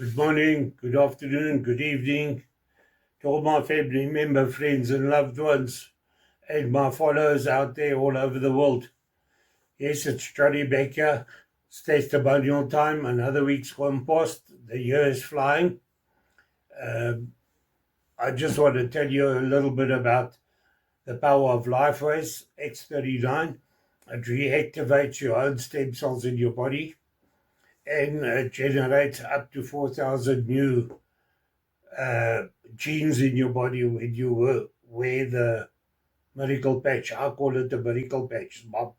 Good morning, good afternoon, good evening to all my family member, friends, and loved ones, and my followers out there all over the world. Yes, it's Johnny Baker. It's testimonial time. Another week's gone past. The year is flying. I just want to tell you a little bit about the power of LifeWays X39. It reactivates your own stem cells in your body, and it generates up to 4,000 new genes in your body when you wear the miracle patch. I call it the miracle patch. My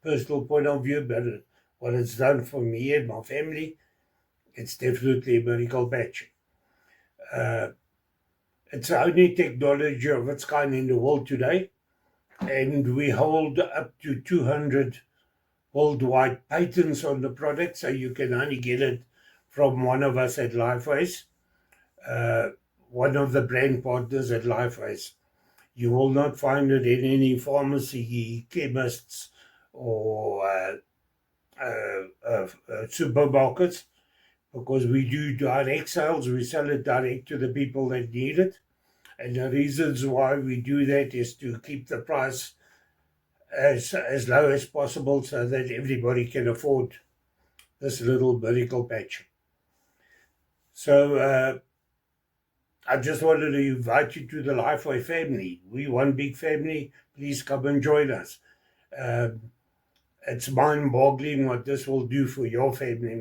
personal point of view, but what it's done for me and my family, it's definitely a miracle patch. It's the only technology of its kind in the world today, and we hold up to 200 worldwide patents on the product, so you can only get it from one of us at LifeWays, one of the brand partners at LifeWays. You will not find it in any pharmacy, chemists, or supermarkets, because we do direct sales. We sell it direct to the people that need it. And the reasons why we do that is to keep the price as low as possible so that everybody can afford this little miracle patch. So I just wanted to invite you to the Lifeway family. We one big family. Please come and join us. It's mind-boggling what this will do for your family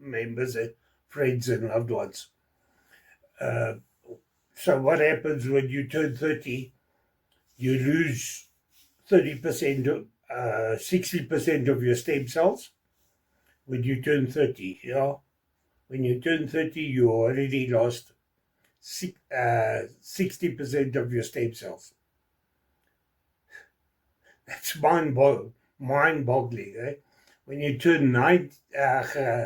members, and friends, and loved ones. So what happens when you turn 30? You lose 30%, 60% of your stem cells when you turn 30. Yeah? When you turn 30, you already lost 60% of your stem cells. That's mind-boggling. Eh? When you turn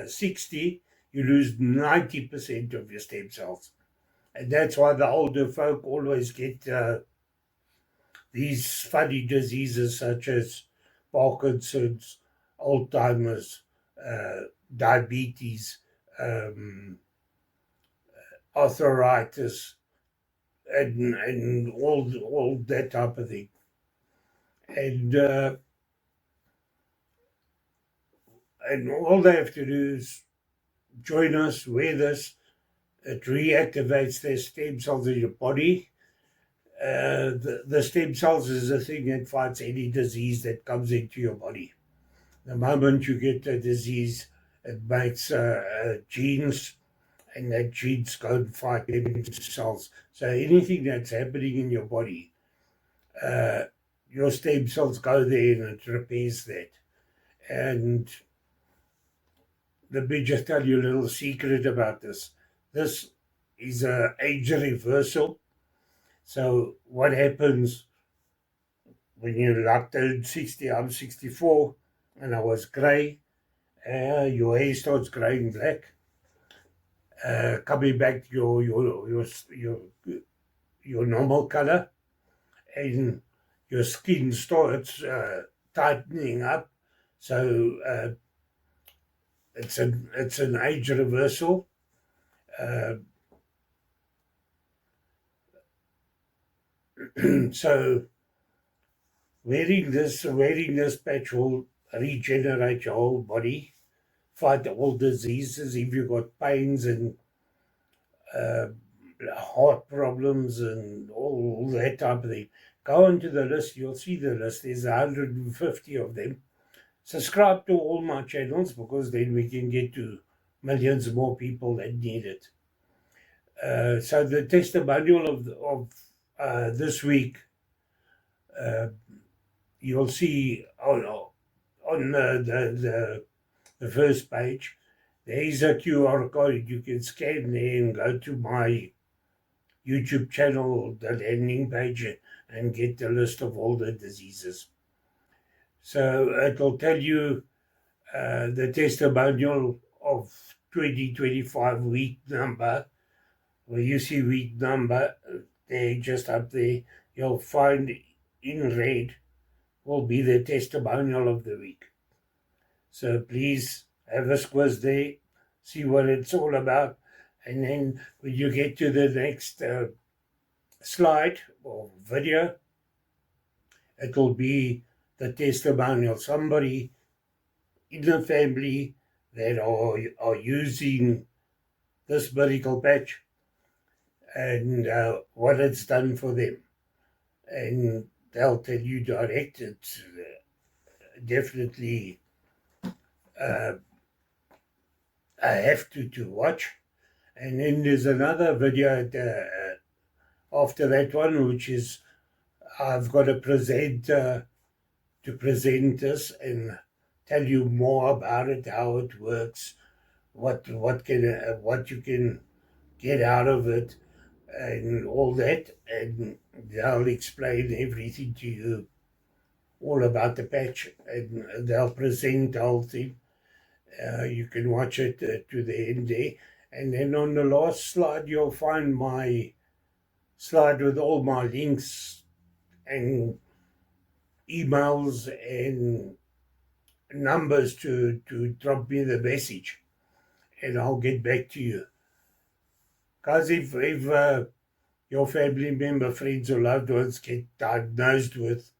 60, you lose 90% of your stem cells. And that's why the older folk always get these funny diseases such as Parkinson's, Alzheimer's, diabetes, arthritis, and all that type of thing. And all they have to do is join us, wear this. It reactivates their stem cells in your body. The stem cells is the thing that fights any disease that comes into your body. The moment you get the disease, it makes genes, and that genes go and fight stem cells. So anything that's happening in your body, your stem cells go there and it repairs that. And let me just tell you a little secret about this. This is an age reversal. So what happens when you turn 60? I'm 64, and I was grey. Your hair starts greying black, coming back to your normal color, and your skin starts tightening up. So it's an age reversal. So wearing this patch will regenerate your whole body, fight all diseases. If you've got pains and heart problems and all that type of thing, go into the list. You'll see the list. There's 150 of them. Subscribe to all my channels, because then we can get to millions more people that need it. So the testimonial of this week, you'll see on the first page, there is a QR code. You can scan there and go to my YouTube channel, the landing page, and get the list of all the diseases. So it'll tell you the testimonial of 2025 week number. Where you see week number, there, just up there, you'll find in red will be the testimonial of the week. So please have a squiz there, see what it's all about. And then when you get to the next slide or video, it will be the testimonial. Somebody in the family that are using this medical patch and what it's done for them. And they'll tell you direct. It's definitely I have to watch. And then there's another video after that one, which is I've got to present this and tell you more about it, how it works, what you can get out of it, and all that. And they'll explain everything to you, all about the patch, and they'll present the whole thing. You can watch it to the end there. And then on the last slide, you'll find my slide with all my links and emails and numbers to drop me the message, and I'll get back to you. Because if your family member, friends, or loved ones get diagnosed with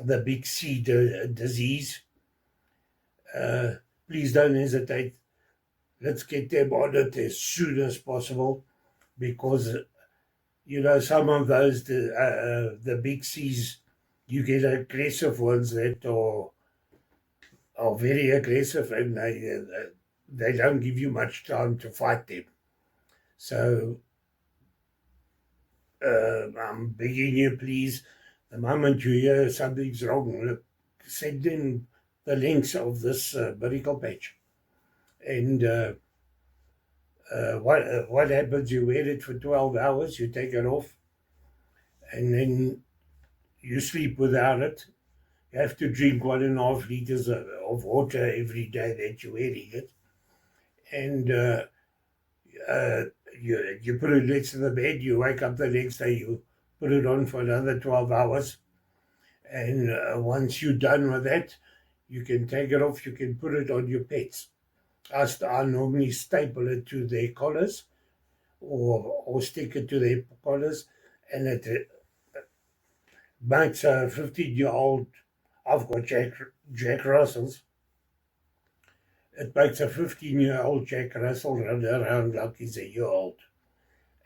the big C disease, please don't hesitate. Let's get them on it as soon as possible, because some of those the big C's, you get aggressive ones that are very aggressive, and they don't give you much time to fight them. So I'm begging you, please, the moment you hear something's wrong, look, send in the links of this medical patch. And what happens, you wear it for 12 hours, you take it off, and then you sleep without it. You have to drink 1.5 liters of water every day that you're wearing it. And you put it next to the bed, you wake up the next day, you put it on for another 12 hours. And once you're done with that, you can take it off, you can put it on your pets. I normally staple it to their collars or stick it to their collars, and it makes a 15-year-old, I've got Jack Russells, it makes a 15-year-old Jack Russell run around like he's a year old.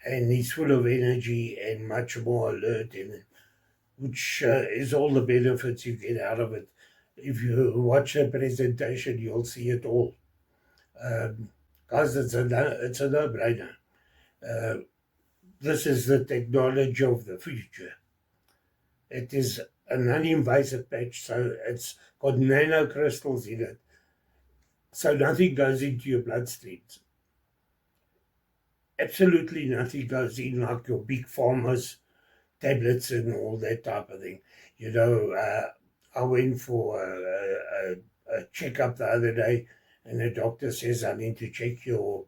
And he's full of energy and much more alert, which is all the benefits you get out of it. If you watch the presentation, you'll see it all. Guys, it's a no-brainer. This is the technology of the future. It is a non-invasive patch, so it's got nanocrystals in it, so nothing goes into your bloodstreams. Absolutely nothing goes in like your big pharma's tablets and all that type of thing. I went for a checkup the other day, and the doctor says I need to check your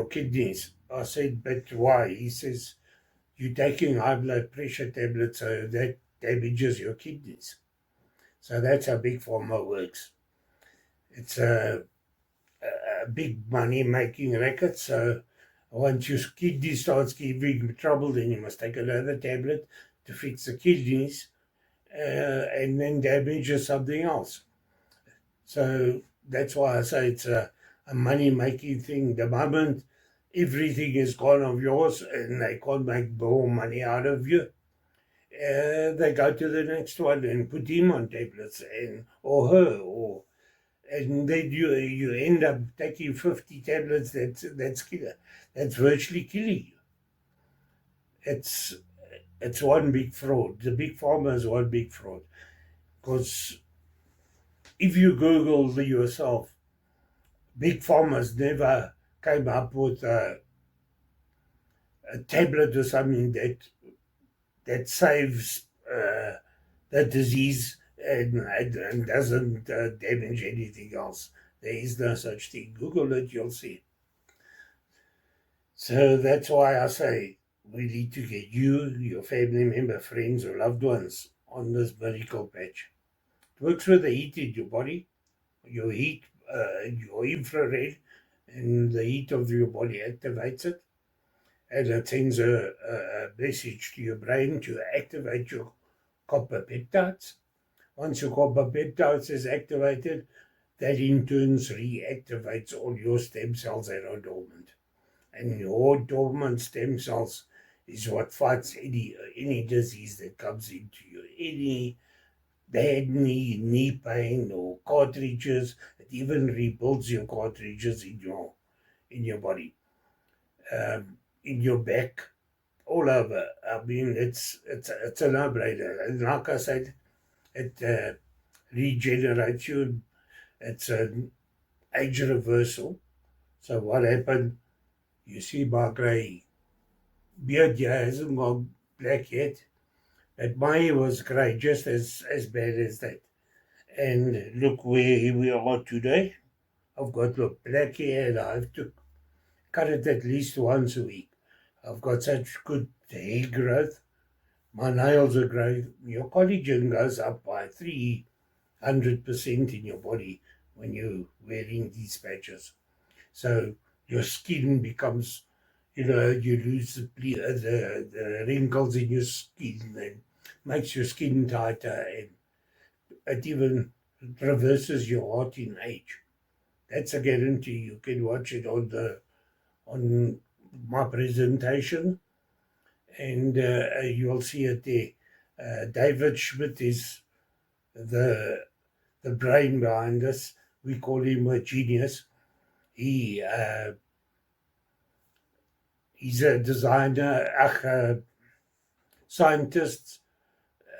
kidneys. I said, but why? He says, you're taking high blood pressure tablets, so that damages your kidneys. So that's how big pharma works. It's a big money-making racket. So once your kidney starts giving trouble, then you must take another tablet to fix the kidneys, and then damages something else. So that's why I say it's a money-making thing. The moment everything is gone of yours and they can't make more money out of you, they go to the next one and put him on tablets, or her, and then you end up taking 50 tablets. That's virtually killing you. It's one big fraud. The big pharma is one big fraud, because if you Google yourself, big pharma's never came up with a tablet or something that saves the disease and doesn't damage anything else. There is no such thing. Google it, you'll see. So that's why I say we need to get you, your family member, friends, or loved ones on this medical patch. It works with the heat in your body, your heat, your infrared, and the heat of your body activates it, and it sends a message to your brain to activate your copper peptides. Once your copper peptides is activated, that in turn reactivates all your stem cells that are dormant. And your dormant stem cells is what fights any disease that comes into you. Any bad knee pain or cartridges, it even rebuilds your cartridges in your body, in your back, all over. I mean, it's a no-brainer. And like I said, it regenerates you. It's an age reversal. So what happened? You see, my grey beard here hasn't gone black yet, but my hair was grey, just as bad as that. And look where we are today. I've got black hair, and I have to cut it at least once a week. I've got such good hair growth. My nails are growing. Your collagen goes up by 300% in your body when you're wearing these patches. So your skin becomes, you lose the wrinkles in your skin, and makes your skin tighter, and it even reverses your heart in age. That's a guarantee. You can watch it on my presentation, and you'll see it there. David Schmidt is the brain behind this. We call him a genius. He's a designer, a scientist.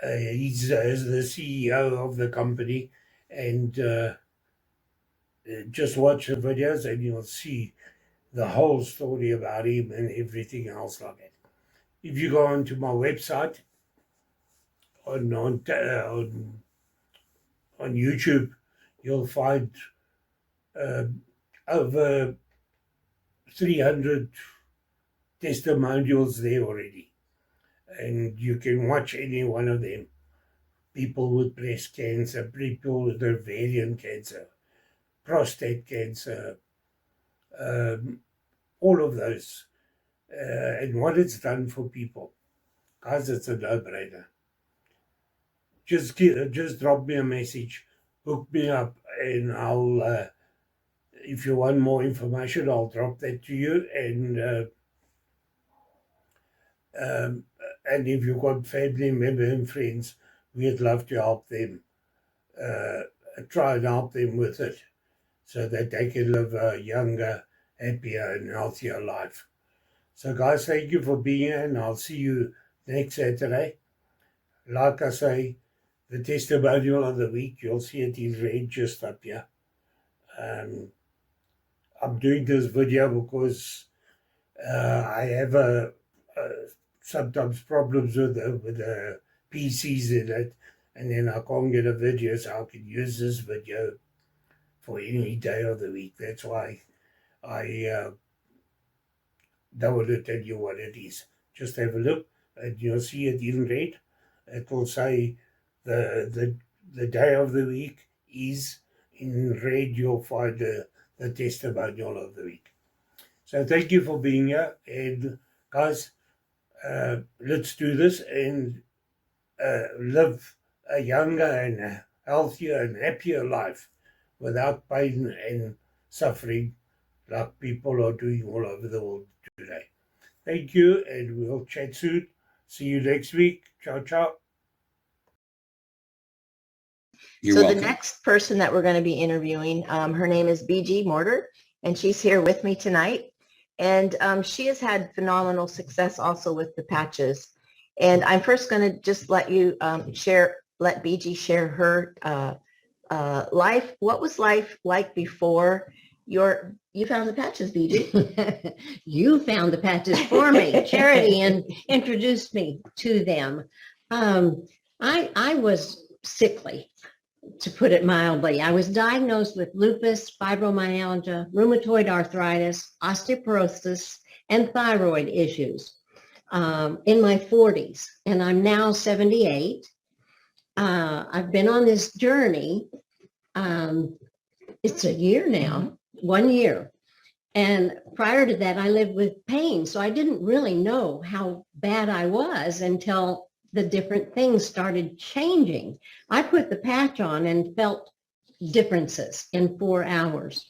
He's the CEO of the company, and just watch the videos and you'll see the whole story about him and everything else like that. If you go onto my website on YouTube, you'll find over 300 testimonials there already, and you can watch any one of them. People with breast cancer, people with ovarian cancer, prostate cancer, all of those, and what it's done for people. Guys, it's a no-brainer. Just drop me a message, hook me up, and I'll, if you want more information, I'll drop that to you. And if you've got family members and friends, we'd love to help them, try and help them with it, so that they can live a younger, happier, and healthier life. So, guys, thank you for being here, and I'll see you next Saturday. Like I say, the testimonial of the week, you'll see it in red just up here. I'm doing this video because I have sometimes problems with the PCs in it, and then I can't get a video, so I can use this video for any day of the week. That's why I don't want to tell you what it is. Just have a look, and you'll see it in red. It will say the day of the week is in red. You'll find the testimonial of the week. So thank you for being here, and guys, let's do this and live a younger and a healthier and happier life without pain and suffering like people are doing all over the world today. Thank you, and we'll chat soon. See you next week. Ciao, ciao. You're welcome. The next person that we're going to be interviewing, her name is BG Mortar, and she's here with me tonight. And she has had phenomenal success also with the patches. And I'm first going to just let you let BG share her life. What was life like before you found the patches, BG? You found the patches for me, Charity, and introduced me to them. I was sickly, to put it mildly. I was diagnosed with lupus, fibromyalgia, rheumatoid arthritis, osteoporosis, and thyroid issues in my 40s, and I'm now 78. I've been on this journey. It's a year now, 1 year. And prior to that, I lived with pain. So I didn't really know how bad I was until the different things started changing. I put the patch on and felt differences in 4 hours.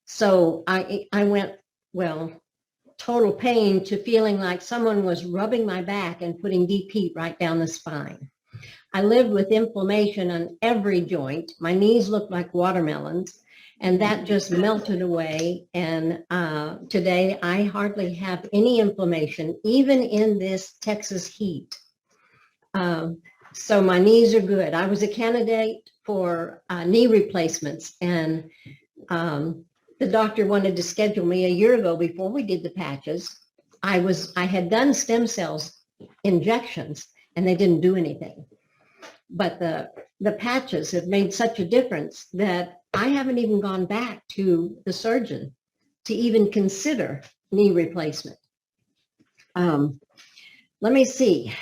So I went, well, total pain to feeling like someone was rubbing my back and putting deep heat right down the spine. I lived with inflammation on every joint. My knees looked like watermelons, and that just melted away. And today I hardly have any inflammation, even in this Texas heat. So my knees are good. I was a candidate for knee replacements, and the doctor wanted to schedule me a year ago before we did the patches. I had done stem cells injections, and they didn't do anything. But the patches have made such a difference that I haven't even gone back to the surgeon to even consider knee replacement. Let me see.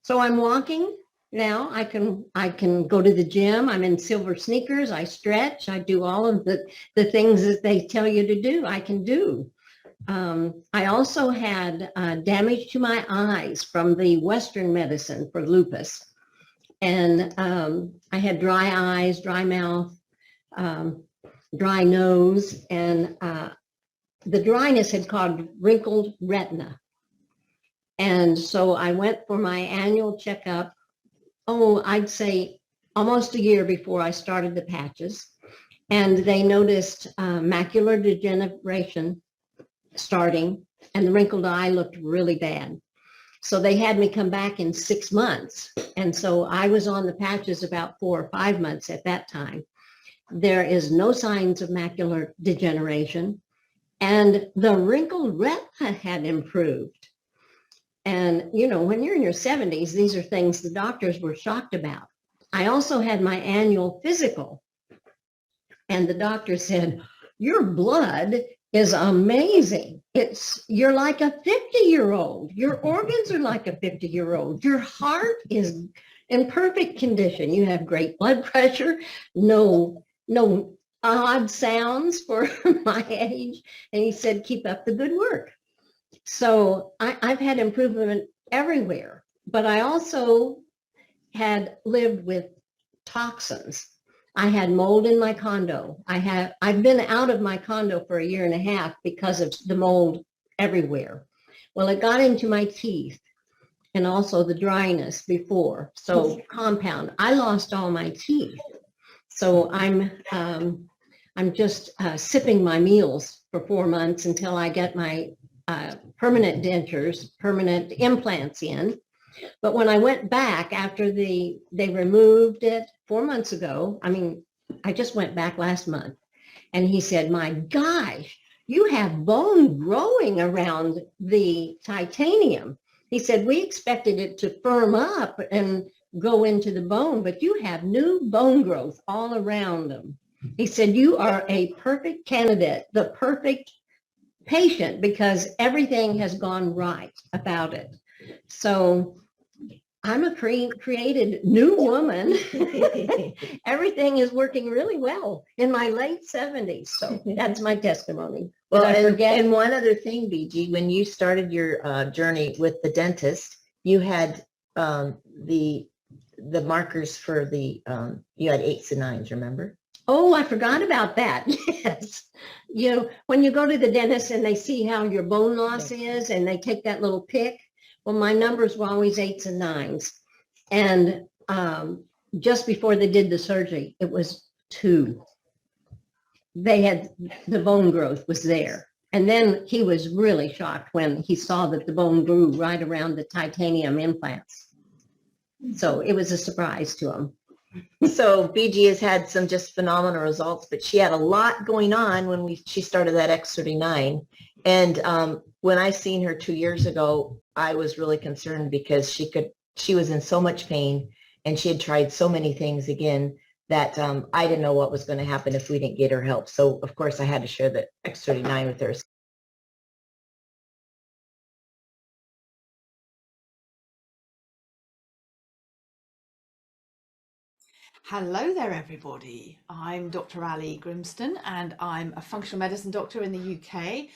So I'm walking now. I can go to the gym. I'm in silver sneakers. I stretch. I do all of the things that they tell you to do. I can do. I also had damage to my eyes from the Western medicine for lupus. And I had dry eyes, dry mouth, dry nose, and the dryness had caused wrinkled retina. And so I went for my annual checkup, I'd say almost a year before I started the patches. And they noticed macular degeneration starting, and the wrinkled eye looked really bad. So they had me come back in 6 months. And so I was on the patches about 4 or 5 months at that time. There is no signs of macular degeneration. And the wrinkled retina had improved. And, you know, when you're in your 70s, these are things the doctors were shocked about. I also had my annual physical. And the doctor said, your blood is amazing. You're like a 50-year-old. Your organs are like a 50-year-old. Your heart is in perfect condition. You have great blood pressure, no odd sounds for my age. And he said, keep up the good work. So I've had improvement everywhere, but I also had lived with toxins. I had mold in my condo. I've been out of my condo for 1.5 years because of the mold everywhere. Well, it got into my teeth and also the dryness before. So compound, I lost all my teeth. So I'm just sipping my meals for 4 months until I get my permanent dentures, permanent implants in. But when I went back after they removed it 4 months ago, I just went back last month, and he said, my gosh, you have bone growing around the titanium. He said, we expected it to firm up and go into the bone, but you have new bone growth all around them. He said, you are a perfect candidate, the perfect patient, because everything has gone right about it. So I'm a created new woman. Everything is working really well in my late 70s. So that's my testimony. Well, and one other thing, BG, when you started your journey with the dentist, you had the markers for the, you had 8s and 9s, remember? Oh, I forgot about that. Yes. You know, when you go to the dentist and they see how your bone loss is and they take that little pick, well, my numbers were always 8s and 9s. And just before they did the surgery, it was 2. They had, the bone growth was there. And then he was really shocked when he saw that the bone grew right around the titanium implants. So it was a surprise to him. So BG has had some just phenomenal results, but she had a lot going on when she started that X39. And when I seen her 2 years ago, I was really concerned because she was in so much pain, and she had tried so many things again that I didn't know what was going to happen if we didn't get her help. So of course I had to share the X39 with her. Hello there, everybody. I'm Dr. Ali Grimston, and I'm a functional medicine doctor in the UK.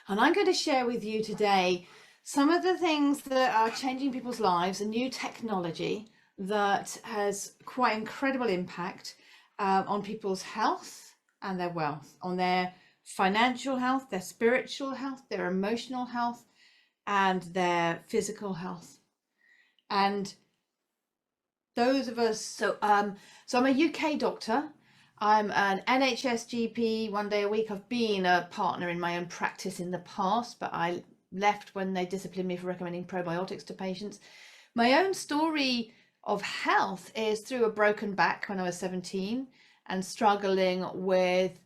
And I'm going to share with you today some of the things that are changing people's lives, a new technology that has quite incredible impact on people's health and their wealth, on their financial health, their spiritual health, their emotional health, and their physical health. And those of us, so I'm a UK doctor. I'm an NHS GP 1 day a week. I've been a partner in my own practice in the past, but I left when they disciplined me for recommending probiotics to patients. My own story of health is through a broken back when I was 17 and struggling with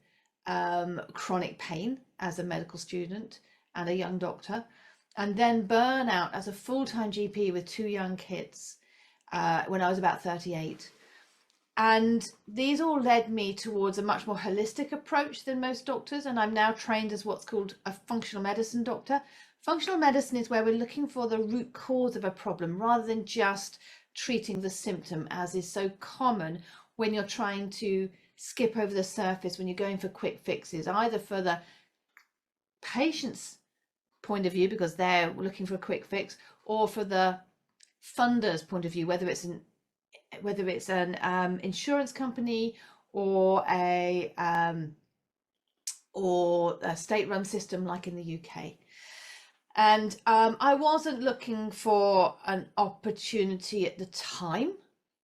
chronic pain as a medical student and a young doctor, and then burnout as a full-time GP with 2 young kids. When I was about 38. And these all led me towards a much more holistic approach than most doctors. And I'm now trained as what's called a functional medicine doctor. Functional medicine is where we're looking for the root cause of a problem rather than just treating the symptom, as is so common when you're trying to skip over the surface, when you're going for quick fixes, either for the patient's point of view because they're looking for a quick fix, or for the funder's point of view, whether it's an insurance company or a state-run system like in the UK. And I wasn't looking for an opportunity at the time,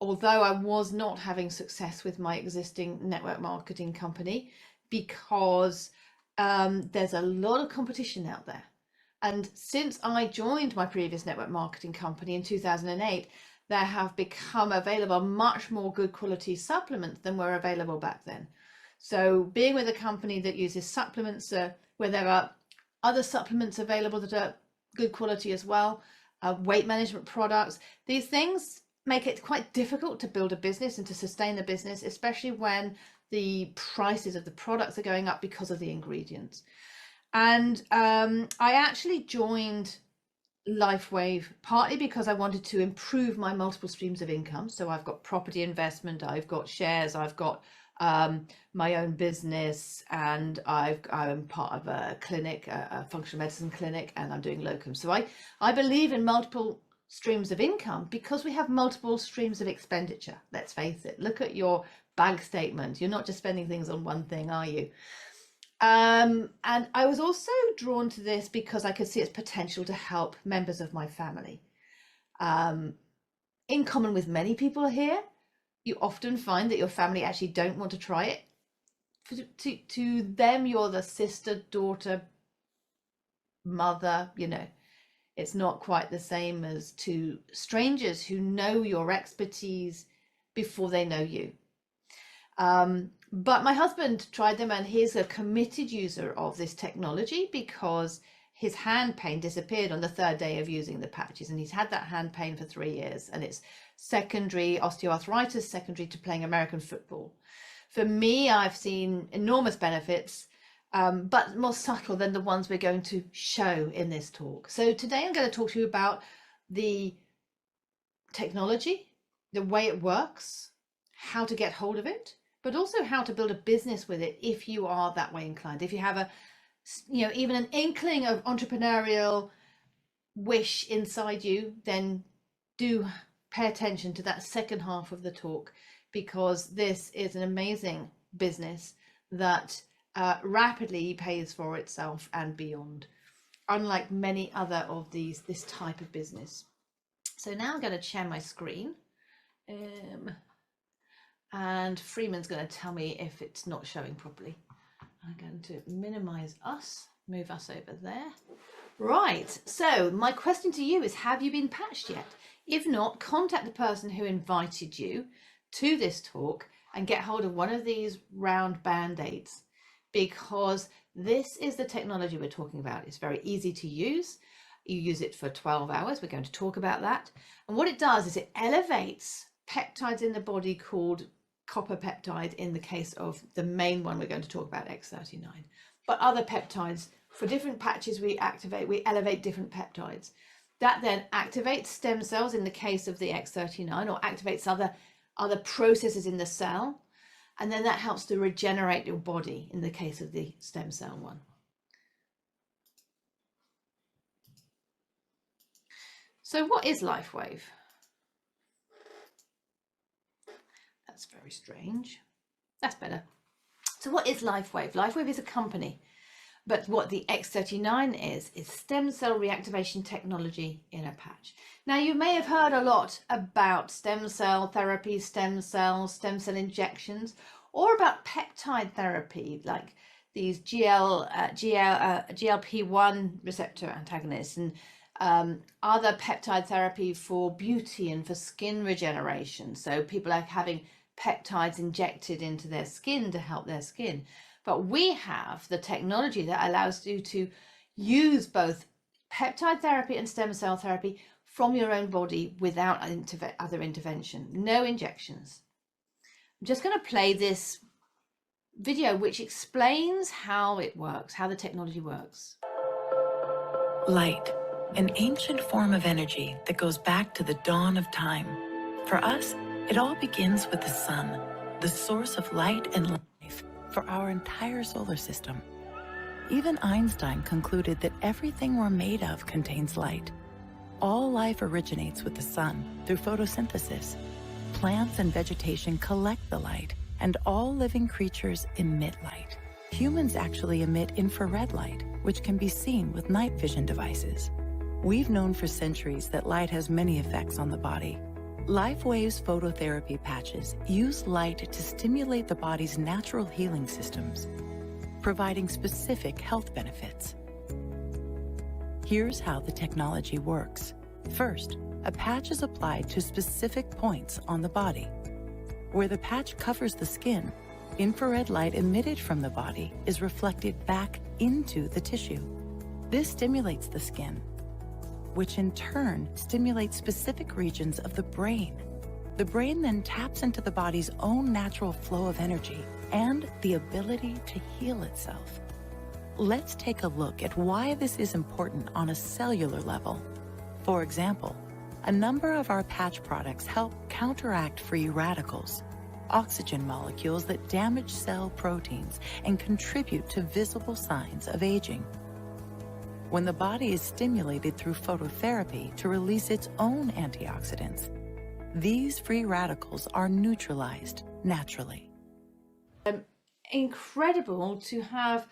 although I was not having success with my existing network marketing company, because there's a lot of competition out there. And since I joined my previous network marketing company in 2008, there have become available much more good quality supplements than were available back then. So being with a company that uses supplements where there are other supplements available that are good quality as well, weight management products, these things make it quite difficult to build a business and to sustain a business, especially when the prices of the products are going up because of the ingredients. And I actually joined LifeWave partly because I wanted to improve my multiple streams of income. So I've got property investment, I've got shares, I've got my own business, and I'm part of a clinic, a functional medicine clinic, and I'm doing locum. So I believe in multiple streams of income because we have multiple streams of expenditure. Let's face it, look at your bank statement. You're not just spending things on one thing, are you? And I was also drawn to this because I could see its potential to help members of my family. In common with many people here, you often find that your family actually don't want to try it. To them, you're the sister, daughter, mother, it's not quite the same as to strangers who know your expertise before they know you. But my husband tried them, and he's a committed user of this technology because his hand pain disappeared on the 3rd day of using the patches, and he's had that hand pain for 3 years, and it's secondary osteoarthritis, secondary to playing American football. For me, I've seen enormous benefits, but more subtle than the ones we're going to show in this talk. So today I'm going to talk to you about the technology, the way it works, how to get hold of it, but also how to build a business with it if you are that way inclined. If you have even an inkling of entrepreneurial wish inside you, then do pay attention to that second half of the talk, because this is an amazing business that rapidly pays for itself and beyond, unlike many other of this type of business. So now I'm going to share my screen. And Freeman's going to tell me if it's not showing properly. I'm going to minimize us, move us over there. Right, so my question to you is, have you been patched yet? If not, contact the person who invited you to this talk and get hold of one of these round band-aids, because this is the technology we're talking about. It's very easy to use. You use it for 12 hours. We're going to talk about that. And what it does is it elevates peptides in the body called copper peptide in the case of the main one we're going to talk about, X39. But other peptides, for different patches we elevate different peptides. That then activates stem cells in the case of the X39, or activates other processes in the cell, and then that helps to regenerate your body in the case of the stem cell one. So what is LifeWave? That's very strange. That's better. So what is LifeWave? LifeWave is a company, but what the X39 is stem cell reactivation technology in a patch. Now, you may have heard a lot about stem cell therapy, stem cells, stem cell injections, or about peptide therapy, like these GLP-1 receptor antagonists and other peptide therapy for beauty and for skin regeneration. So people are having peptides injected into their skin to help their skin. But we have the technology that allows you to use both peptide therapy and stem cell therapy from your own body without other intervention, no injections. I'm just going to play this video which explains how it works, how the technology works. Light, an ancient form of energy that goes back to the dawn of time. For us, it all begins with the sun, the source of light and life for our entire solar system. Even Einstein concluded that everything we're made of contains light. All life originates with the sun through photosynthesis. Plants and vegetation collect the light, and all living creatures emit light. Humans actually emit infrared light, which can be seen with night vision devices. We've known for centuries that light has many effects on the body. LifeWave's phototherapy patches use light to stimulate the body's natural healing systems, providing specific health benefits. Here's how the technology works. First, a patch is applied to specific points on the body. Where the patch covers the skin, infrared light emitted from the body is reflected back into the tissue. This stimulates the skin, which in turn stimulates specific regions of the brain. The brain then taps into the body's own natural flow of energy and the ability to heal itself. Let's take a look at why this is important on a cellular level. For example, a number of our patch products help counteract free radicals, oxygen molecules that damage cell proteins and contribute to visible signs of aging. When the body is stimulated through phototherapy to release its own antioxidants, these free radicals are neutralized naturally. Incredible to have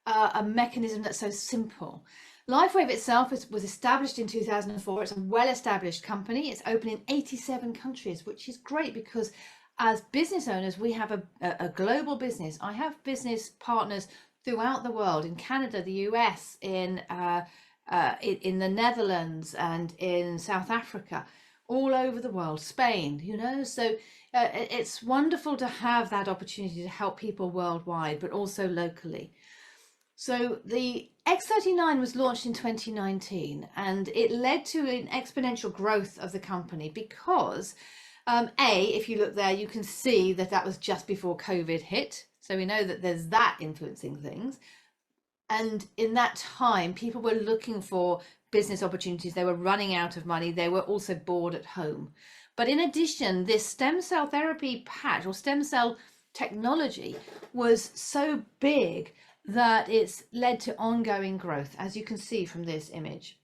a mechanism that's so simple. LifeWave itself was established in 2004. It's a well-established company. It's open in 87 countries, which is great because as business owners, we have a global business. I have business partners throughout the world, in Canada, the US, in the Netherlands and in South Africa, all over the world, Spain, you know, so it's wonderful to have that opportunity to help people worldwide, but also locally. So the X39 was launched in 2019 and it led to an exponential growth of the company because if you look there, you can see that that was just before COVID hit. So we know that there's that influencing things. And in that time, people were looking for business opportunities. They were running out of money. They were also bored at home. But in addition, this stem cell therapy patch or stem cell technology was so big that it's led to ongoing growth, as you can see from this image.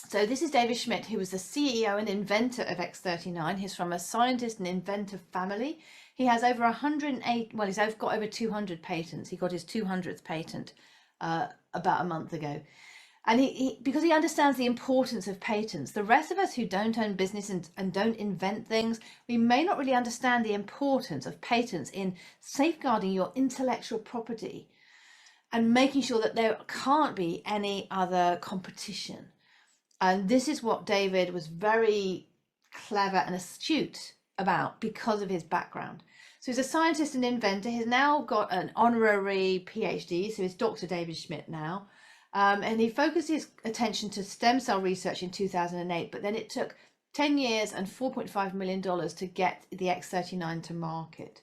So this is David Schmidt, who was the CEO and inventor of X39. He's from a scientist and inventor family. He has over 108, well, he's got over 200 patents. He got his 200th patent about a month ago. And because he understands the importance of patents. The rest of us who don't own business and don't invent things, we may not really understand the importance of patents in safeguarding your intellectual property and making sure that there can't be any other competition. And this is what David was very clever and astute about because of his background. So he's a scientist and inventor. He's now got an honorary PhD, so he's Dr. David Schmidt now. And he focused his attention to stem cell research in 2008, but then it took 10 years and $4.5 million to get the X39 to market.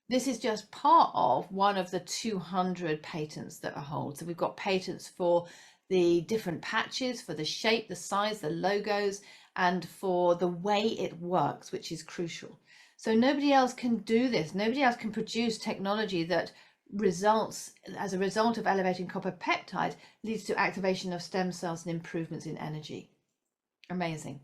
This is just part of one of the 200 patents that are held. So we've got patents for the different patches, for the shape, the size, the logos, and for the way it works, which is crucial. So nobody else can do this. Nobody else can produce technology that results, as a result of elevating copper peptide, leads to activation of stem cells and improvements in energy. Amazing.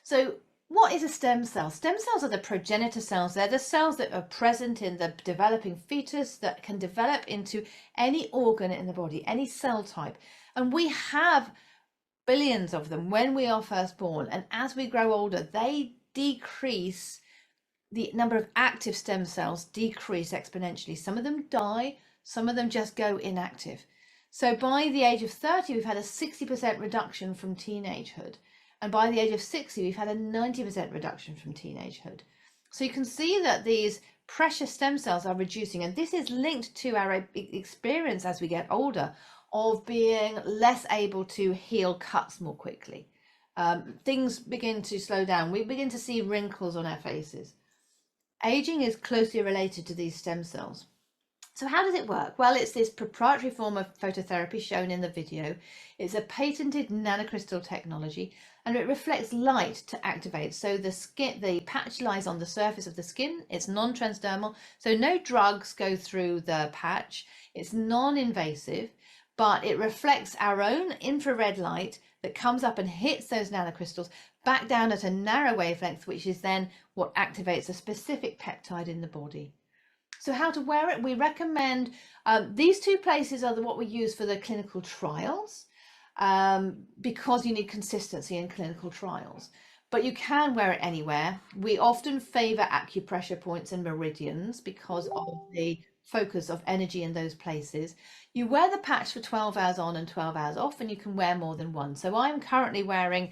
So what is a stem cell? Stem cells are the progenitor cells. They're the cells that are present in the developing fetus that can develop into any organ in the body, any cell type. And we have billions of them when we are first born. And as we grow older, they decrease. The number of active stem cells decrease exponentially. Some of them die, some of them just go inactive. So by the age of 30, we've had a 60% reduction from teenagehood. And by the age of 60, we've had a 90% reduction from teenagehood. So you can see that these precious stem cells are reducing. And this is linked to our experience as we get older of being less able to heal cuts more quickly. Things begin to slow down. We begin to see wrinkles on our faces. Aging is closely related to these stem cells. So how does it work? Well, it's this proprietary form of phototherapy shown in the video. It's a patented nanocrystal technology, and it reflects light to activate. So the patch lies on the surface of the skin. It's non-transdermal, so no drugs go through the patch. It's non-invasive, but it reflects our own infrared light that comes up and hits those nanocrystals back down at a narrow wavelength, which is then what activates a specific peptide in the body. So how to wear it? We recommend these two places are what we use for the clinical trials, because you need consistency in clinical trials. But you can wear it anywhere. We often favor acupressure points and meridians because of the focus of energy in those places. You wear the patch for 12 hours on and 12 hours off, and you can wear more than one. So I'm currently wearing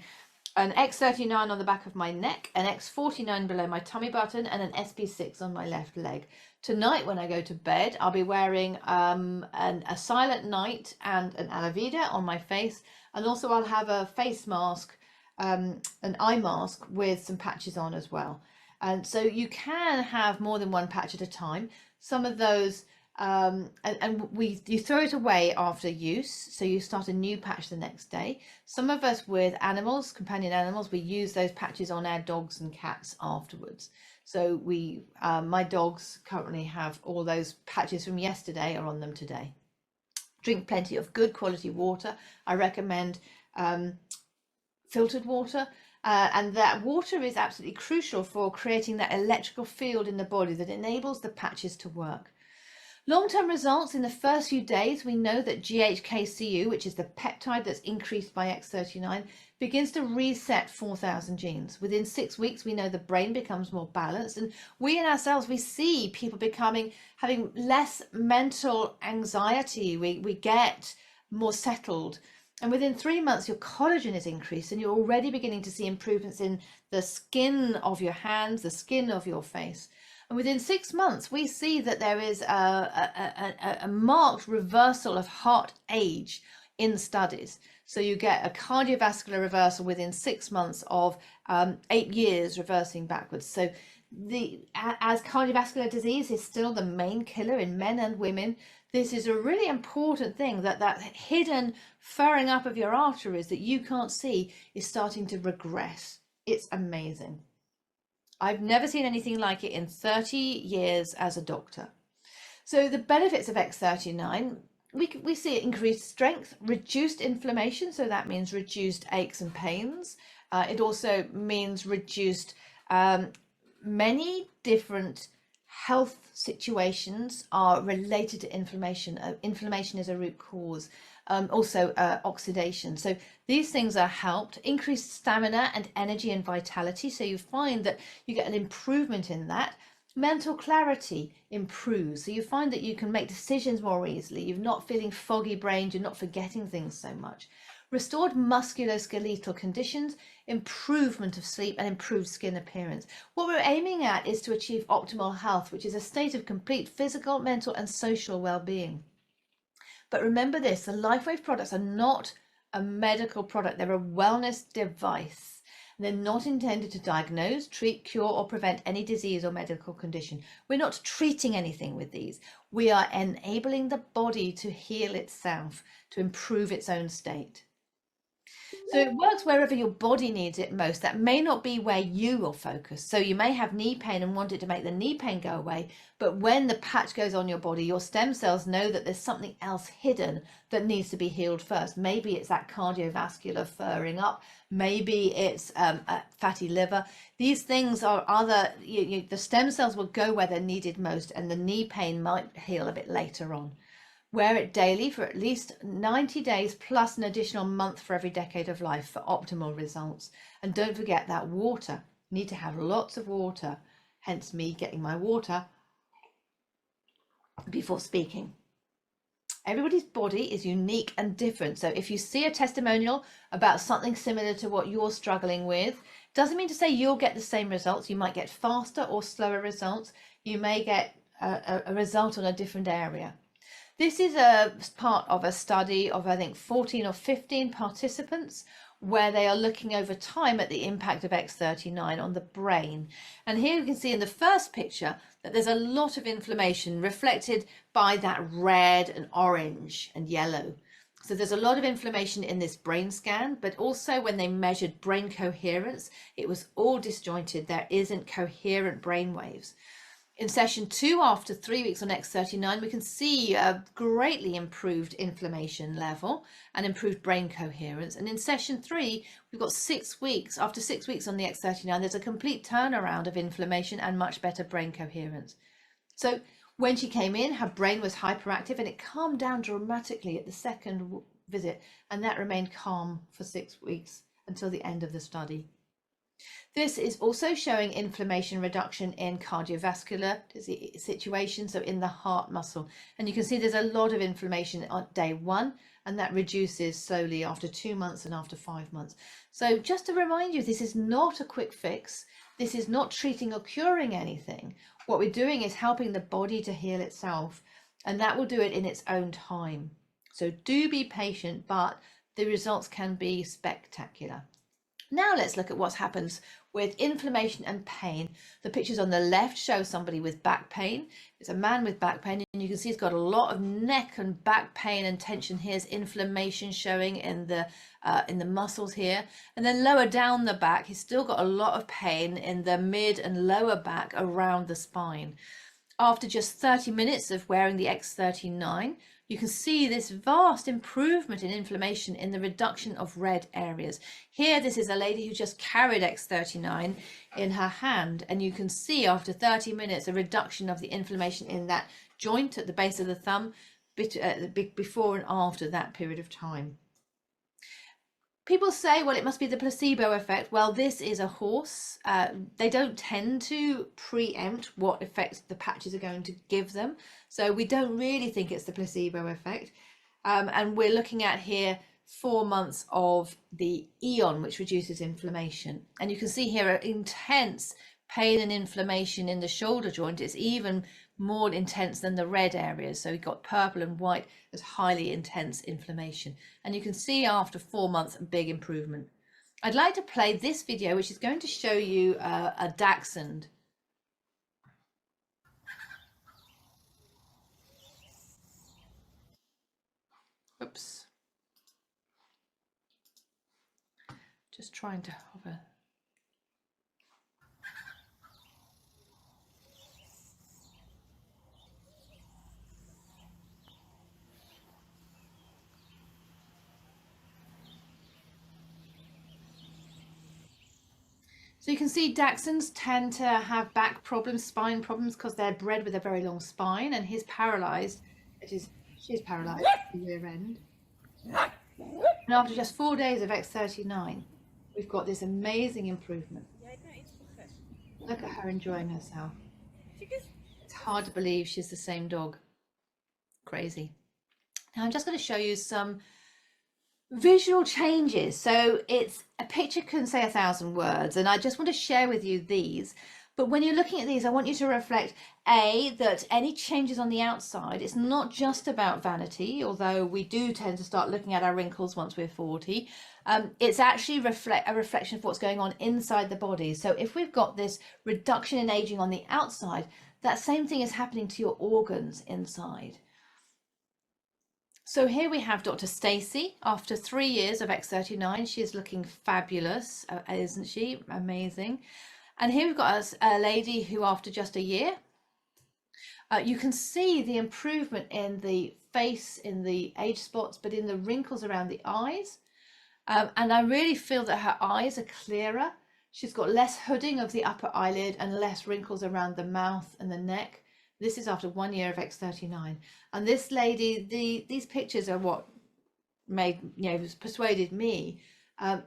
an X39 on the back of my neck, an X49 below my tummy button, and an SP6 on my left leg. Tonight when I go to bed, I'll be wearing a silent night and an aloe vera on my face, and also I'll have a face mask, an eye mask with some patches on as well. And so you can have more than one patch at a time. Some of those you throw it away after use, so you start a new patch the next day. Some of us with animals, companion animals, we use those patches on our dogs and cats afterwards. So my dogs currently have all those patches from yesterday are on them today. Drink plenty of good quality water. I recommend filtered water, and that water is absolutely crucial for creating that electrical field in the body that enables the patches to work. Long-term results: in the first few days, we know that GHKCU, which is the peptide that's increased by X39, begins to reset 4,000 genes. Within 6 weeks, we know the brain becomes more balanced, and we in ourselves, we see people having less mental anxiety. We get more settled. And within 3 months, your collagen is increased, and you're already beginning to see improvements in the skin of your hands, the skin of your face. And within 6 months, we see that there is a marked reversal of heart age in studies. So you get a cardiovascular reversal within 6 months of 8 years reversing backwards. So as cardiovascular disease is still the main killer in men and women, this is a really important thing, that hidden furring up of your arteries that you can't see is starting to regress. It's amazing. I've never seen anything like it in 30 years as a doctor. So the benefits of X39, we see increased strength, reduced inflammation, so that means reduced aches and pains. It also means reduced many different health situations are related to inflammation. Inflammation is a root cause. Also oxidation. So these things are helped. Increased stamina and energy and vitality. So you find that you get an improvement in that. Mental clarity improves. So you find that you can make decisions more easily. You're not feeling foggy brained. You're not forgetting things so much. Restored musculoskeletal conditions, improvement of sleep, and improved skin appearance. What we're aiming at is to achieve optimal health, which is a state of complete physical, mental, and social well-being. But remember this, the LifeWave products are not a medical product. They're a wellness device. They're not intended to diagnose, treat, cure, or prevent any disease or medical condition. We're not treating anything with these. We are enabling the body to heal itself, to improve its own state. So it works wherever your body needs it most. That may not be where you will focus. So you may have knee pain and want it to make the knee pain go away. But when the patch goes on your body, your stem cells know that there's something else hidden that needs to be healed first. Maybe it's that cardiovascular furring up. Maybe it's a fatty liver. These things are other, the stem cells will go where they're needed most, and the knee pain might heal a bit later on. Wear it daily for at least 90 days plus an additional month for every decade of life for optimal results. And don't forget that water. You need to have lots of water, hence me getting my water before speaking. Everybody's body is unique and different. So if you see a testimonial about something similar to what you're struggling with, doesn't mean to say you'll get the same results. You might get faster or slower results. You may get a result on a different area. This is a part of a study of, I think, 14 or 15 participants where they are looking over time at the impact of X39 on the brain. And here you can see in the first picture that there's a lot of inflammation reflected by that red and orange and yellow. So there's a lot of inflammation in this brain scan, but also when they measured brain coherence, it was all disjointed. There isn't coherent brain waves. In session 2, after 3 weeks on X39, we can see a greatly improved inflammation level and improved brain coherence. And in session 3, we've got 6 weeks. After 6 weeks on the X39, there's a complete turnaround of inflammation and much better brain coherence. So when she came in, her brain was hyperactive and it calmed down dramatically at the second visit. And that remained calm for 6 weeks until the end of the study. This is also showing inflammation reduction in cardiovascular situations, so in the heart muscle. And you can see there's a lot of inflammation on day 1, and that reduces slowly after 2 months and after 5 months. So just to remind you, this is not a quick fix. This is not treating or curing anything. What we're doing is helping the body to heal itself, and that will do it in its own time. So do be patient, but the results can be spectacular. Now let's look at what happens with inflammation and pain. The pictures on the left show somebody with back pain. It's a man with back pain, and you can see he's got a lot of neck and back pain and tension. Here's inflammation showing in the muscles here. And then lower down the back, he's still got a lot of pain in the mid and lower back around the spine. After just 30 minutes of wearing the X39, you can see this vast improvement in inflammation in the reduction of red areas. Here, this is a lady who just carried X39 in her hand, and you can see after 30 minutes a reduction of the inflammation in that joint at the base of the thumb before and after that period of time. People say, well, it must be the placebo effect. Well, this is a horse. They don't tend to preempt what effect the patches are going to give them. So we don't really think it's the placebo effect. And we're looking at here 4 months of the Eon, which reduces inflammation. And you can see here intense pain and inflammation in the shoulder joint. It's even more intense than the red areas. So we've got purple and white as highly intense inflammation. And you can see after 4 months a big improvement. I'd like to play this video, which is going to show you a dachshund. Oops. Just trying to hover. So you can see dachshunds tend to have back problems, spine problems, because they're bred with a very long spine, and he's paralyzed. She's paralyzed at the rear end. And after just 4 days of X39, we've got this amazing improvement. Look at her enjoying herself. It's hard to believe she's the same dog. Crazy. Now I'm just going to show you some visual changes. So it's a picture can say 1,000 words, and I just want to share with you these. But when you're looking at these, I want you to reflect that any changes on the outside, it's not just about vanity, although we do tend to start looking at our wrinkles once we're 40. It's actually a reflection of what's going on inside the body. So if we've got this reduction in aging on the outside, that same thing is happening to your organs inside. So here we have Dr. Stacey. After 3 years of X39, she is looking fabulous, isn't she? Amazing. And here we've got a lady who, after just a year, you can see the improvement in the face, in the age spots, but in the wrinkles around the eyes. And I really feel that her eyes are clearer. She's got less hooding of the upper eyelid and less wrinkles around the mouth and the neck. This is after 1 year of X39. And this lady, these pictures are what made, persuaded me.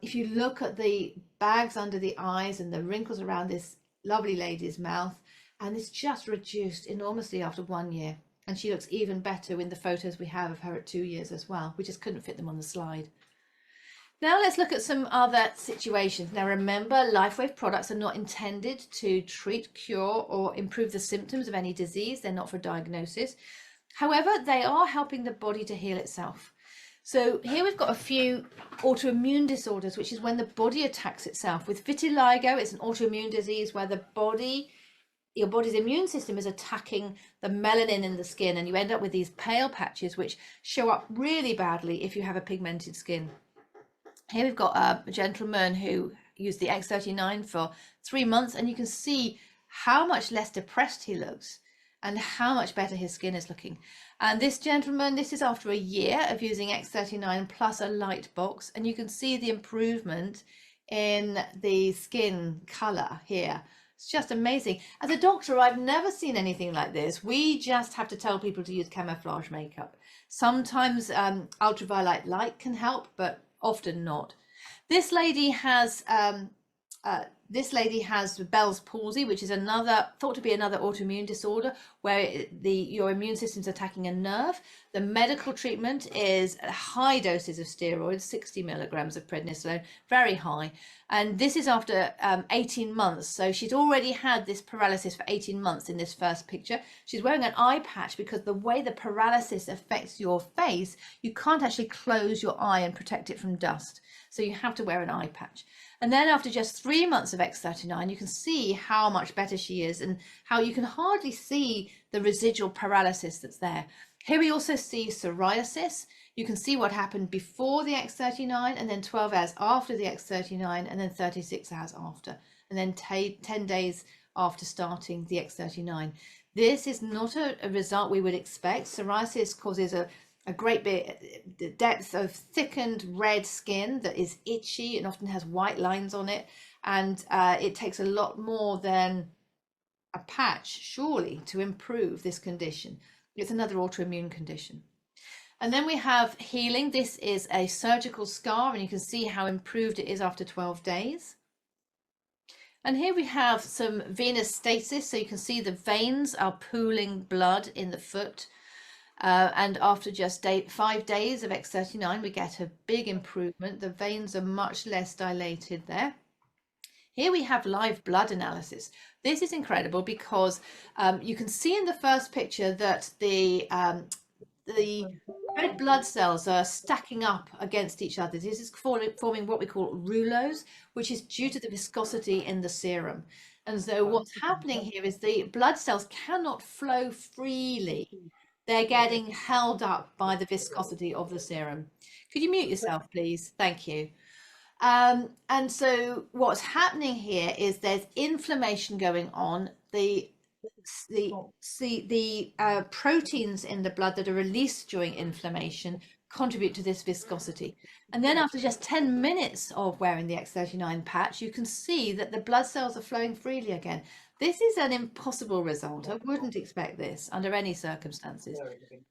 If you look at the bags under the eyes and the wrinkles around this lovely lady's mouth, and it's just reduced enormously after 1 year. And she looks even better in the photos we have of her at 2 years as well. We just couldn't fit them on the slide. Now let's look at some other situations. Now remember, LifeWave products are not intended to treat, cure, or improve the symptoms of any disease. They're not for diagnosis. However, they are helping the body to heal itself. So here we've got a few autoimmune disorders, which is when the body attacks itself. With vitiligo, it's an autoimmune disease where your body's immune system is attacking the melanin in the skin, and you end up with these pale patches which show up really badly if you have a pigmented skin. Here we've got a gentleman who used the X39 for 3 months, and you can see how much less depressed he looks and how much better his skin is looking. And this gentleman, this is after a year of using X39 plus a light box, and you can see the improvement in the skin color here. It's just amazing. As a doctor, I've never seen anything like this. We just have to tell people to use camouflage makeup. Sometimes ultraviolet light can help, but often not. This lady has Bell's palsy, which is thought to be another autoimmune disorder where your immune system's attacking a nerve. The medical treatment is high doses of steroids, 60 milligrams of prednisolone, very high. And this is after 18 months. So she's already had this paralysis for 18 months in this first picture. She's wearing an eye patch because the way the paralysis affects your face, you can't actually close your eye and protect it from dust. So you have to wear an eye patch. And then after just 3 months of X39, you can see how much better she is and how you can hardly see the residual paralysis that's there. Here we also see psoriasis. You can see what happened before the X39 and then 12 hours after the X39 and then 36 hours after, and then 10 days after starting the X39. This is not a result we would expect. Psoriasis causes a great bit depth of thickened red skin that is itchy and often has white lines on it, and it takes a lot more than a patch surely to improve this condition. It's another autoimmune condition. And then we have healing. This is a surgical scar, and you can see how improved it is after 12 days. And here we have some venous stasis, so you can see the veins are pooling blood in the foot. And after just 5 days of X39, we get a big improvement. The veins are much less dilated there. Here we have live blood analysis. This is incredible because you can see in the first picture that the red blood cells are stacking up against each other. This is forming what we call rouleaux, which is due to the viscosity in the serum. And so what's happening here is the blood cells cannot flow freely. They're getting held up by the viscosity of the serum. Could you mute yourself, please? Thank you. And so what's happening here is there's inflammation going on. The proteins in the blood that are released during inflammation contribute to this viscosity. And then after just 10 minutes of wearing the X39 patch, you can see that the blood cells are flowing freely again. This is an impossible result. I wouldn't expect this under any circumstances.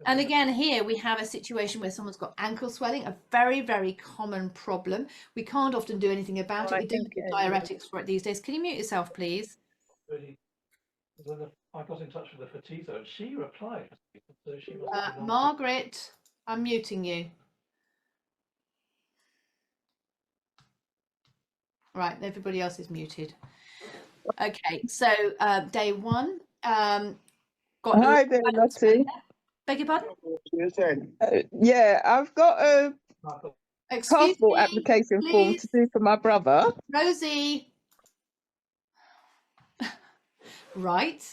And again, here we have a situation where someone's got ankle swelling, a very, very common problem. We can't often do anything about it. We don't give diuretics for it these days. Can you mute yourself, please? I got in touch with the Fatizo and she replied. So she Margaret, I'm muting you. Right, everybody else is muted. Okay, so day one. Hi there, Lottie. Beg your pardon? Yeah, I've got a passport application form to do for my brother. Rosie. Right.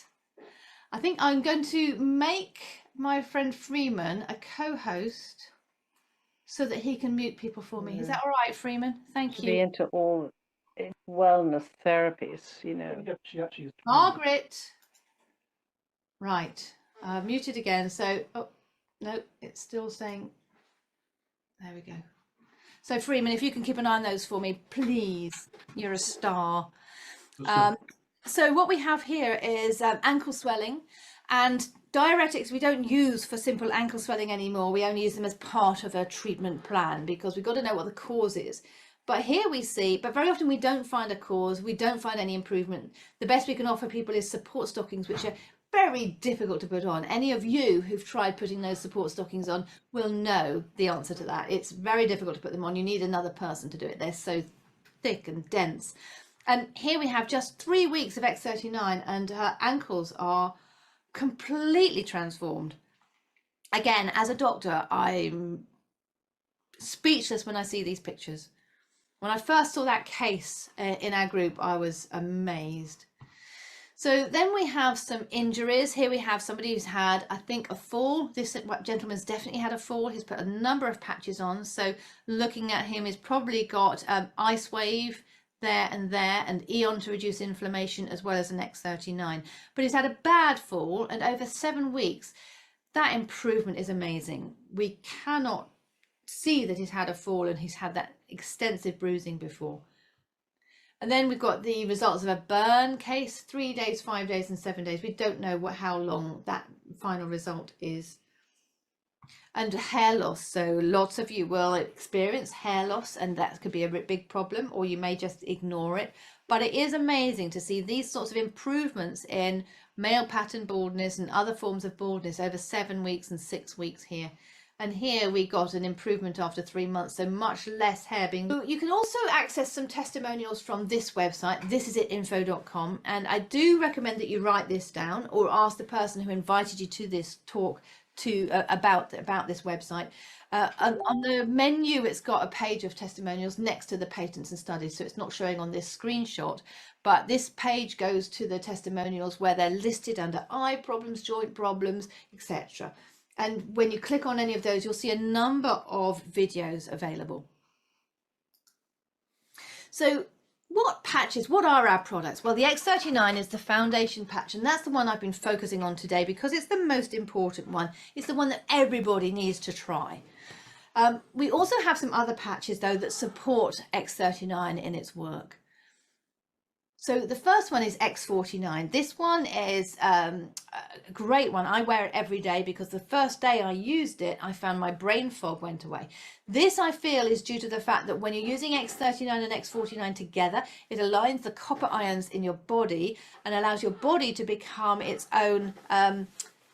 I think I'm going to make my friend Freeman a co-host so that he can mute people for me. Is that all right, Freeman? Thank Be you. into all wellness therapies, you know. Margaret. Right. Muted again. So, oh, no, it's still saying, there we go. So Freeman, if you can keep an eye on those for me, please. You're a star. So what we have here is ankle swelling, and diuretics we don't use for simple ankle swelling anymore. We only use them as part of a treatment plan because we've got to know what the cause is. But here we see, but very often we don't find a cause, we don't find any improvement. The best we can offer people is support stockings, which are very difficult to put on. Any of you who've tried putting those support stockings on will know the answer to that. It's very difficult to put them on. You need another person to do it. They're so thick and dense. And here we have just 3 weeks of X39 and her ankles are completely transformed. Again, as a doctor, I'm speechless when I see these pictures. When I first saw that case in our group, I was amazed. So then we have some injuries. Here we have somebody who's had, I think, a fall. This gentleman's definitely had a fall. He's put a number of patches on. So looking at him, he's probably got Ice Wave there, and Eon to reduce inflammation, as well as an X39. But he's had a bad fall, and over 7 weeks, that improvement is amazing. We cannot see that he's had a fall and he's had that extensive bruising before. And then we've got the results of a burn case, 3 days, 5 days, and 7 days. We don't know how long that final result is. And hair loss. So lots of you will experience hair loss, and that could be a big problem, or you may just ignore it. But it is amazing to see these sorts of improvements in male pattern baldness and other forms of baldness over 7 weeks and 6 weeks here. And here we got an improvement after 3 months, so much less hair being. You can also access some testimonials from this website, thisitit.info.com, and I do recommend that you write this down or ask the person who invited you to this talk about this website. On the menu, it's got a page of testimonials next to the patents and studies, so it's not showing on this screenshot, but this page goes to the testimonials where they're listed under eye problems, joint problems, etc. And when you click on any of those, you'll see a number of videos available. So what patches, what are our products? Well, the X39 is the foundation patch, and that's the one I've been focusing on today because it's the most important one. It's the one that everybody needs to try. We also have some other patches, though, that support X39 in its work. So the first one is X49. This one is a great one. I wear it every day because the first day I used it, I found my brain fog went away. This, I feel, is due to the fact that when you're using X39 and X49 together, it aligns the copper ions in your body and allows your body to become its own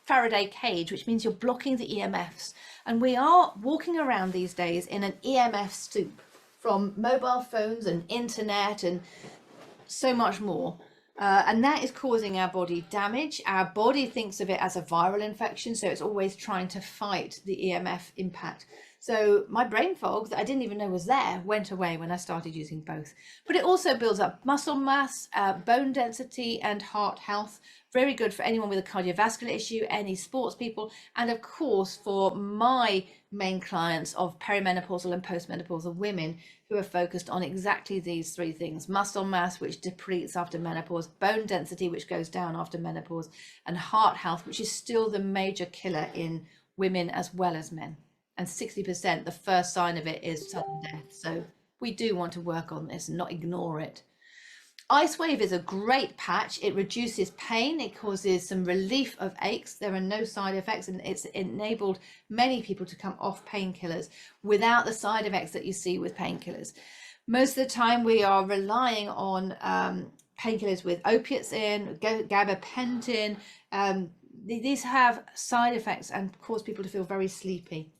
Faraday cage, which means you're blocking the EMFs. And we are walking around these days in an EMF soup from mobile phones and internet and so much more, and that is causing our body damage. Our body thinks of it as a viral infection, so it's always trying to fight the EMF impact. So my brain fog that I didn't even know was there went away when I started using both. But it also builds up muscle mass, bone density, and heart health. Very good for anyone with a cardiovascular issue, any sports people, and of course for my main clients of perimenopausal and postmenopausal women who are focused on exactly these three things: muscle mass, which depletes after menopause, bone density, which goes down after menopause, and heart health, which is still the major killer in women as well as men. And 60%, the first sign of it is sudden death. So we do want to work on this and not ignore it. Ice Wave is a great patch. It reduces pain. It causes some relief of aches. There are no side effects, and it's enabled many people to come off painkillers without the side effects that you see with painkillers. Most of the time we are relying on painkillers with opiates in, gabapentin. These have side effects and cause people to feel very sleepy.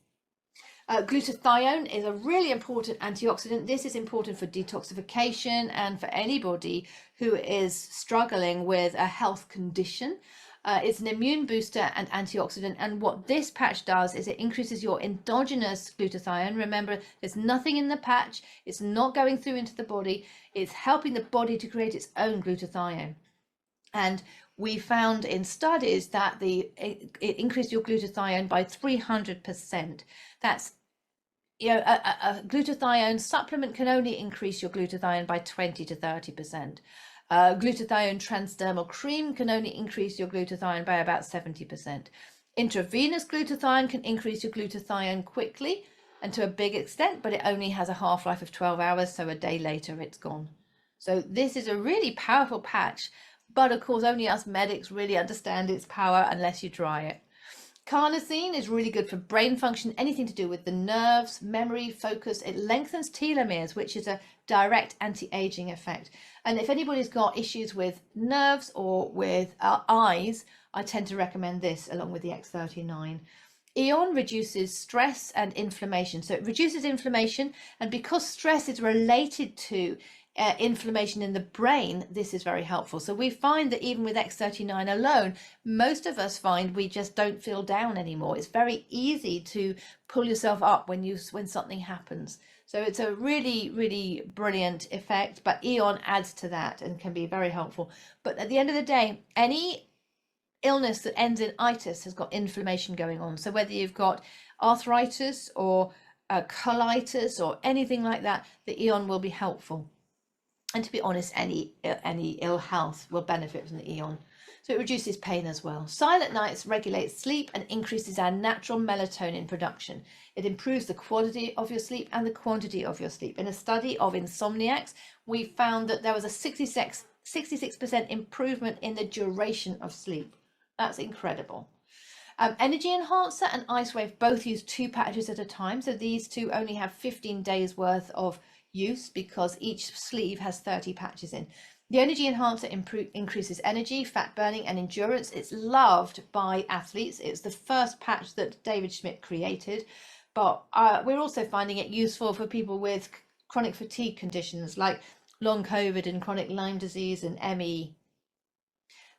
Glutathione is a really important antioxidant. This is important for detoxification and for anybody who is struggling with a health condition. It's an immune booster and antioxidant, and what this patch does is it increases your endogenous glutathione. Remember, there's nothing in the patch, it's not going through into the body, it's helping the body to create its own glutathione. And we found in studies that it increased your glutathione by 300%. That's, you know, a glutathione supplement can only increase your glutathione by 20 to 30%. Glutathione transdermal cream can only increase your glutathione by about 70%. Intravenous glutathione can increase your glutathione quickly and to a big extent, but it only has a half-life of 12 hours, so a day later it's gone. So this is a really powerful patch, but of course only us medics really understand its power unless you try it. Carnosine is really good for brain function, anything to do with the nerves, memory, focus. It lengthens telomeres, which is a direct anti-aging effect. And if anybody's got issues with nerves or with eyes, I tend to recommend this along with the X39. Eon reduces stress and inflammation. So it reduces inflammation, and because stress is related to inflammation in the brain, this is very helpful. So we find that even with X39 alone, most of us find we just don't feel down anymore. It's very easy to pull yourself up when something happens. So it's a really, really brilliant effect, but Eon adds to that and can be very helpful. But at the end of the day, any illness that ends in itis has got inflammation going on. So whether you've got arthritis or colitis or anything like that, the Eon will be helpful. And to be honest, any ill health will benefit from the Eon. So it reduces pain as well. Silent nights regulates sleep and increases our natural melatonin production. It improves the quality of your sleep and the quantity of your sleep. In a study of insomniacs, we found that there was a 66% improvement in the duration of sleep. That's incredible. Energy Enhancer and Ice Wave both use 2 patches at a time. So these two only have 15 days worth of use because each sleeve has 30 patches in. The Energy Enhancer increases energy, fat burning and endurance. It's loved by athletes. It's the first patch that David Schmidt created, but we're also finding it useful for people with chronic fatigue conditions like long COVID and chronic Lyme disease and ME.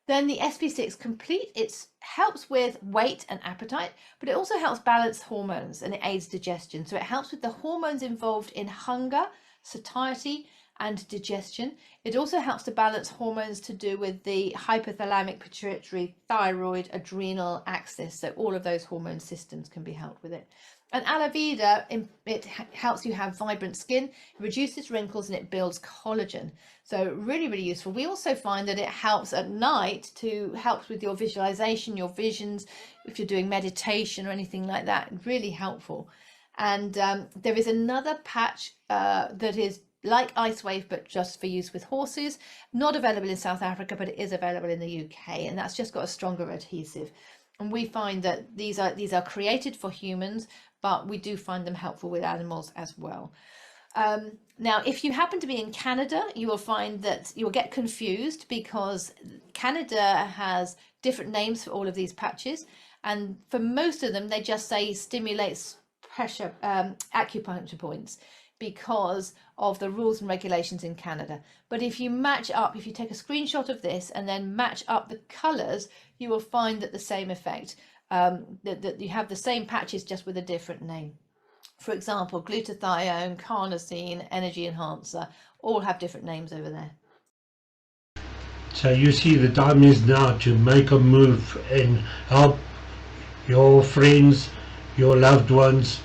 Then the SP6 Complete, it helps with weight and appetite, but it also helps balance hormones and it aids digestion. So it helps with the hormones involved in hunger, satiety, and digestion. It also helps to balance hormones to do with the hypothalamic, pituitary, thyroid, adrenal axis. So all of those hormone systems can be helped with it. And Aloe Vera, it helps you have vibrant skin, reduces wrinkles, and it builds collagen. So really, really useful. We also find that it helps at night helps with your visualization, your visions, if you're doing meditation or anything like that, really helpful. And there is another patch that is like Ice Wave, but just for use with horses, not available in South Africa, but it is available in the UK, and that's just got a stronger adhesive. And we find that these are created for humans, but we do find them helpful with animals as well. Now, if you happen to be in Canada, you will find that you'll get confused because Canada has different names for all of these patches. And for most of them, they just say stimulates pressure acupuncture points because of the rules and regulations in Canada. But if you match up, if you take a screenshot of this and then match up the colors, you will find that the same effect, that you have the same patches just with a different name. For example, glutathione, carnosine, energy enhancer, all have different names over there. So you see the time is now to make a move and help your friends, your loved ones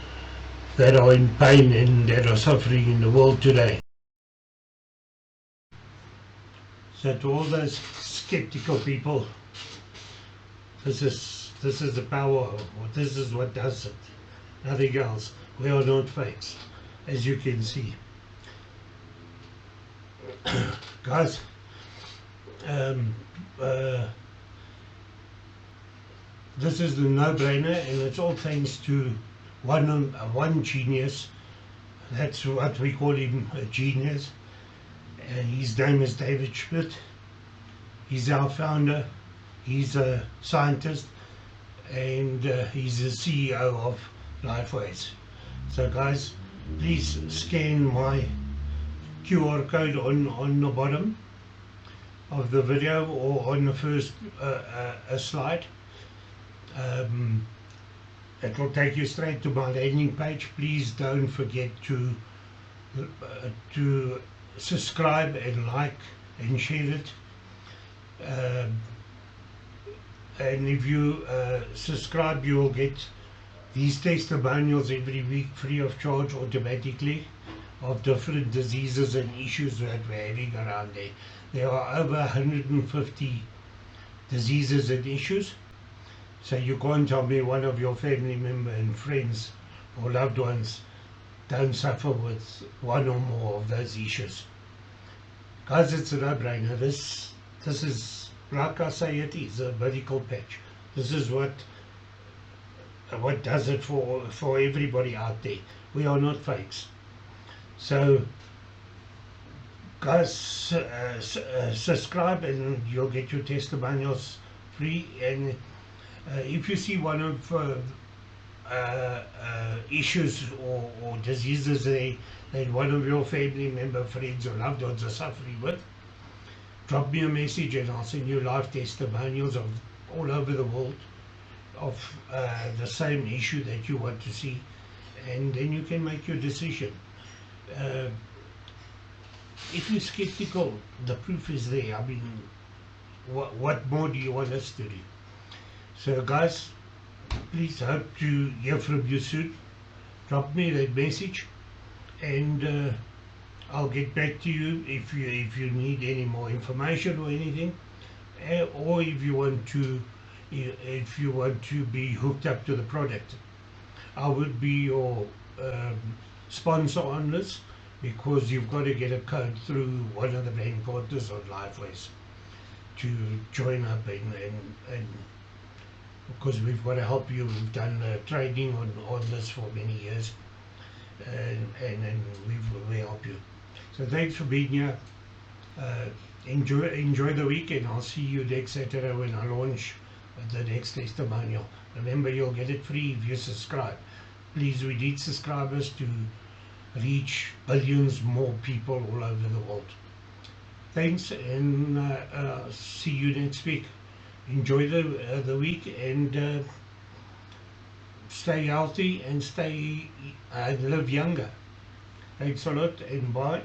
that are in pain and that are suffering in the world today. So to all those skeptical people, this is the power, this is what does it, nothing else. We are not fakes, as you can see. Guys, this is the no-brainer, and it's all thanks to one genius. That's what we call him, a genius, and his name is David Schmidt. He's our founder, he's a scientist, and he's the CEO of Lifeways. So guys, please scan my QR code on the bottom of the video or on the first slide. It will take you straight to my landing page. Please don't forget to subscribe and like and share it. And if you subscribe, you will get these testimonials every week free of charge automatically of different diseases and issues that we're having around there. There are over 150 diseases and issues. So you can't tell me one of your family members and friends or loved ones don't suffer with one or more of those issues. Guys, it's a no-brainer. This is, like I say, it is a medical patch. This is what does it for everybody out there. We are not fakes. So guys, subscribe and you'll get your testimonials free. And if you see one of issues or diseases that one of your family member, friends or loved ones are suffering with, drop me a message and I'll send you live testimonials of all over the world of the same issue that you want to see, and then you can make your decision. If you're skeptical, the proof is there. I mean, what more do you want us to do? So guys, please hope to hear from you soon. Drop me that message and I'll get back to you if you need any more information or anything, or if you want to be hooked up to the product. I would be your sponsor on this, because you've got to get a code through one of the brand partners on Lifeways to join up and because we've got to help you. We've done training on this for many years, and we help you. So thanks for being here. Enjoy the weekend. I'll see you next Saturday when I launch the next testimonial. Remember, you'll get it free if you subscribe. Please, we need subscribers to reach billions more people all over the world. Thanks, and see you next week. Enjoy the week and stay healthy and live younger. Thanks a lot and bye.